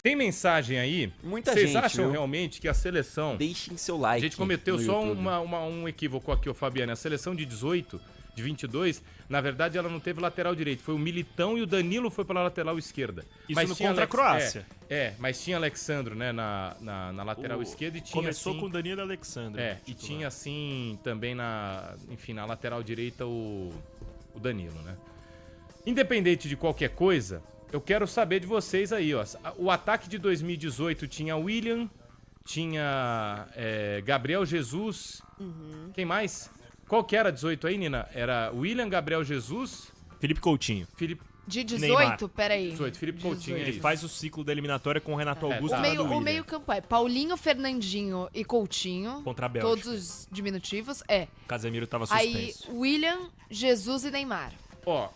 Tem mensagem aí? Muita Vocês gente, acham viu? realmente que a seleção... Deixem seu like. A gente cometeu no só YouTube. um equívoco aqui, ô Fabiano. A seleção de 18, de 22, na verdade ela não teve lateral direito. Foi o Militão e o Danilo foi pela lateral esquerda. Isso contra a Croácia. Mas tinha Alexandro, né, na lateral esquerda e tinha Começou assim, com o Danilo e Alexandre. e tinha assim também na lateral direita o Danilo, né? Independente de qualquer coisa, eu quero saber de vocês aí, ó. O ataque de 2018 tinha William, tinha Gabriel Jesus. Quem mais? Qual que era 18 aí, Nina? Era William, Gabriel Jesus, Felipe Coutinho. De 18, Neymar. peraí. 18, Felipe Coutinho. Ele faz o ciclo da eliminatória com o Renato Augusto tá. lá do O William. meio-campo é Paulinho, Fernandinho e Coutinho. Contra a Bélgica. Todos os diminutivos. Casemiro tava Aí, suspenso. William, Jesus e Neymar. Ó,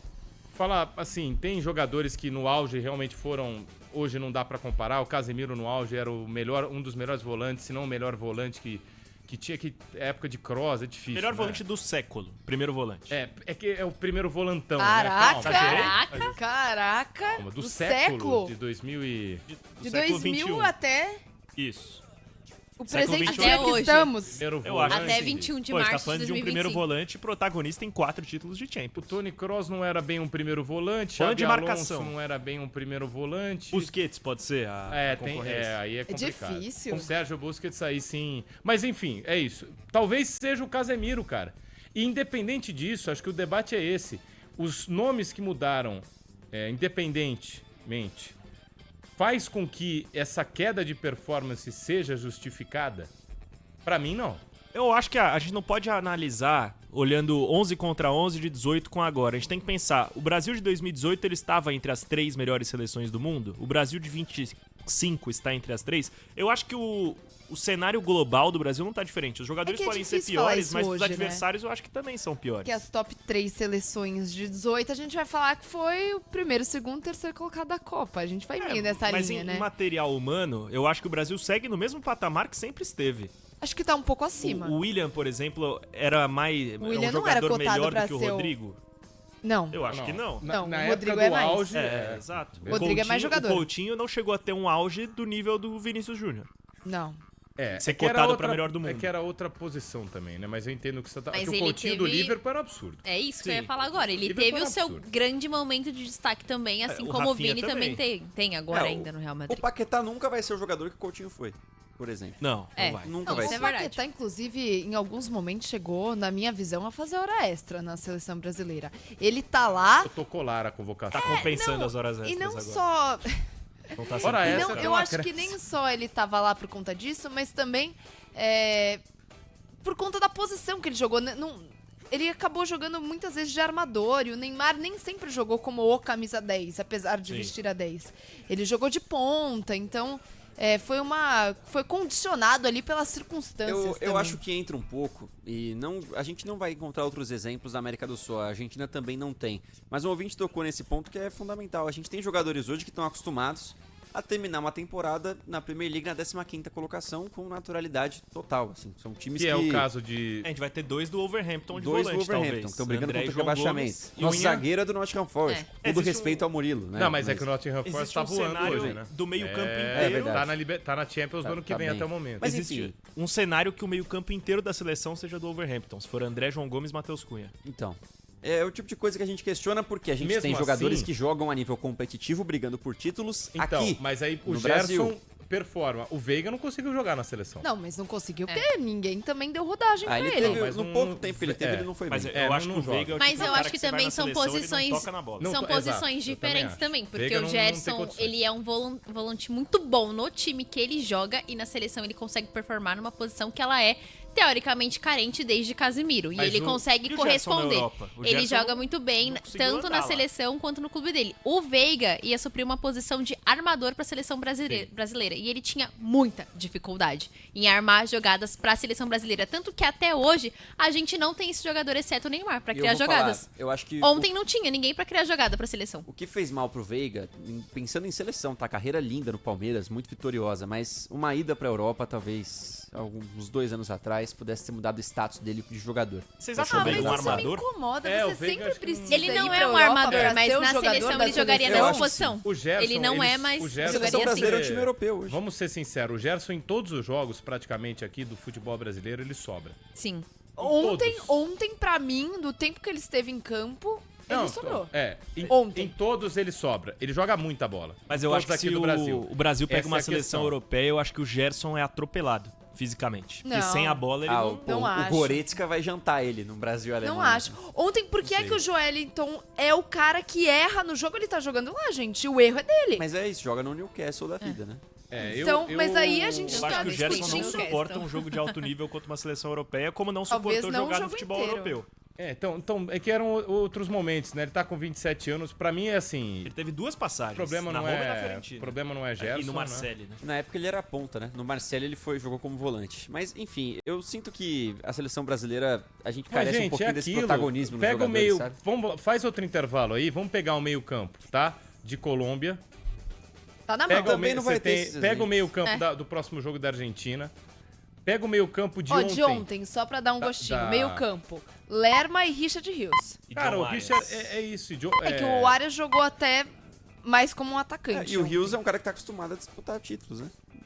falar assim, tem jogadores que no auge realmente foram... Hoje não dá pra comparar. O Casemiro no auge era um dos melhores volantes, se não o melhor volante que tinha que época de cross, é difícil. Melhor né? volante do século. Primeiro volante. É que é o primeiro volantão, Caraca! né? Calma. Caraca! Calma, do Do século de 2000 e... De século 2000 XXI. até Isso. o Século presente XXI. dia Até que hoje. estamos. Primeiro Eu volante. acho Até sim. 21 de Pô, a gente março tá de falando de um 2025. primeiro volante protagonista em 4 títulos de O Champions. Toni Kroos não era bem um primeiro volante. Volante de Xabi marcação. Alonso não era bem um primeiro volante. Busquets pode ser a concorrência. Aí é complicado. difícil. Com o Sérgio Busquets aí sim. Mas enfim, é isso. Talvez seja o Casemiro, cara. E independente disso, acho que o debate é esse. Os nomes que mudaram, independentemente, faz com que essa queda de performance seja justificada? Pra mim, não. Eu acho que a gente não pode analisar olhando 11 contra 11 de 18 com agora. A gente tem que pensar, o Brasil de 2018 ele estava entre as 3 melhores seleções do mundo. O Brasil de 25 está entre as 3. Eu acho que o cenário global do Brasil não tá diferente. Os jogadores É que é podem ser difícil falar piores, isso mas os hoje, né? adversários eu acho que também são piores. Que as top 3 seleções de 18, a gente vai falar que foi o primeiro, segundo, terceiro colocado da Copa. A gente vai meio nessa mas linha, em né? material humano, eu acho que o Brasil segue no mesmo patamar que sempre esteve. Acho que tá um pouco acima. O William, por exemplo, era mais O William um não era jogador cotado melhor pra do que o ser o- Rodrigo? Não. Eu acho que não. Não, Na o época Rodrigo do é mais. auge... Exato. O Rodrigo é mais jogador. O Coutinho não chegou a ter um auge do nível do Vinícius Júnior. Não. Ser que era cotado pra melhor do mundo. É que era outra posição também, né? Mas eu entendo que você tá... Mas que o ele Coutinho do teve- Liverpool era um absurdo. É isso que eu Sim. ia falar agora. Ele Liverpool teve era o seu absurdo. grande momento de destaque também, assim o como o Rafinha Vini também também. tem agora É, ainda no Real O Madrid. Paquetá nunca vai ser o jogador que o Coutinho foi, por exemplo. Não, É. não vai. Nunca Não, vai isso ser. é O verdade. Paquetá, inclusive, em alguns momentos chegou, na minha visão, a fazer hora extra na seleção brasileira. Ele tá lá... Protocolar a convocação. Tá compensando não, as horas extras E não agora. só... Não tá Hora sendo- extra. Não, tem eu um acho que acréscimo. nem só ele tava lá por conta disso, mas também por conta da posição que ele jogou. Né? Ele acabou jogando muitas vezes de armador e o Neymar nem sempre jogou como o camisa 10, apesar de Sim. vestir a 10. Ele jogou de ponta, então foi condicionado ali pelas circunstâncias Eu também. acho que entra um pouco, e a gente não vai encontrar outros exemplos da América do Sul, a Argentina também não tem. Mas o ouvinte tocou nesse ponto que é fundamental. A gente tem jogadores hoje que estão acostumados a terminar uma temporada na Premier League na 15ª colocação com naturalidade total. Assim, são times Que é o caso de... A gente vai ter 2 do Overhampton de dois do volante, Wolverhampton, talvez. que estão brigando André contra o e João rebaixamento. Gomes. E Nosso o Ian- zagueiro é do Nottingham Forest. Com todo Existe respeito ao Murilo, né? Não, mas é que o Nottingham Forest Existe tá um voando cenário hoje, né? do meio-campo É inteiro. verdade. tá na Champions do ano que Tá vem bem. até o momento. Mas Existe enfim. um cenário que o meio-campo inteiro da seleção seja do Overhampton. Se for André, João Gomes, Matheus Cunha. Então, é o tipo de coisa que a gente questiona porque a gente Mesmo tem jogadores assim- que jogam a nível competitivo brigando por títulos Então, aqui. mas aí o no Gerson Brasil. performa. O Veiga não conseguiu jogar na seleção. Não, mas não conseguiu porque ninguém também deu rodagem pra ele ele. teve, mas no não- pouco tempo que ele teve, é. ele não foi Mas bem. eu acho não que o joga. Veiga é o Mas tipo de eu cara acho que você vai também na são seleção, ele não posições- toca na bola. Não, São exato, posições eu diferentes também também, acho. porque Veiga o não tem Gerson, condições. ele é um volante muito bom no time que ele joga e na seleção ele consegue performar numa posição que ela é teoricamente carente desde Casemiro. E Mas ele o- consegue E o Gerson na corresponder. Europa? O Ele Gerson joga muito bem, não conseguiu tanto andar na lá. seleção quanto no clube dele. O Veiga ia suprir uma posição de armador pra seleção brasileira. E ele tinha muita dificuldade em armar jogadas pra seleção brasileira. Tanto que até hoje a gente não tem esse jogador, exceto o Neymar, pra E eu criar vou falar, jogadas. eu acho que Ontem não tinha ninguém pra criar jogada pra seleção. o que fez mal pro Veiga, pensando em seleção, tá? Carreira linda no Palmeiras, muito vitoriosa, mas uma ida pra Europa, talvez, uns 2 anos atrás, Paz pudesse ter mudado o status dele de jogador. Vocês Pra acham ser o Veiga um mas isso me armador? incomoda, É, o você Veiga sempre acho que não- precisa Ele ir não pra é um Europa armador, pra mas ser o na jogador seleção da ele jogaria seleção. nessa Eu acho que posição. O Gerson, Ele não é, mas o A Gerson seleção jogaria brasileira é um assim. time europeu hoje. Vamos ser sinceros, o Gerson em todos os jogos, praticamente aqui, do futebol brasileiro, ele sobra. Sim. Todos. Ontem, pra mim, do tempo que ele esteve em campo, ele sobrou. Em todos ele sobra. Ele joga muita bola. Mas eu Todos acho que aqui se do Brasil. o Brasil pega Essa uma é a seleção questão. europeia, eu acho que o Gerson é atropelado fisicamente. Porque Não. sem a bola ele não... Não o acho. Goretzka vai jantar ele no Brasil e Não Alemanha. acho. Ontem, por que é que o Joelinton é o cara que erra no jogo? Ele tá jogando lá, gente. O erro é dele. Mas é isso, joga no Newcastle da vida, né? Então, mas aí a gente Eu tá acho que o Gerson não discutindo. suporta um jogo de alto nível contra uma seleção europeia, como não Talvez suportou não o jogar no jogo futebol inteiro. europeu. Então, é que eram outros momentos, né? Ele tá com 27 anos. Pra mim é assim. Ele teve duas passagens, O problema na não Roma e na é. Fiorentina. O problema não é Gerson. E no né? Marseille, né? Na época ele era ponta, né? No Marseille ele jogou como volante. Mas, enfim, eu sinto que a seleção brasileira, a gente Mas, carece um gente, pouquinho é desse aquilo. protagonismo no Pega jogador, o meio. sabe? Faz outro intervalo aí. Vamos pegar o meio campo, tá? De Colômbia. Tá na mão. Pega, também não vai ter esses pega o exemplos. meio campo do próximo jogo da Argentina. Pega o meio campo de Ó, ontem. de ontem, só pra dar um gostinho. da- Meio campo. Lerma e Richard Rios. E Cara, John o Arias. Richard é isso. É que o Arias jogou até mais como um atacante. E o ontem. Rios é um cara que tá acostumado a disputar títulos, né?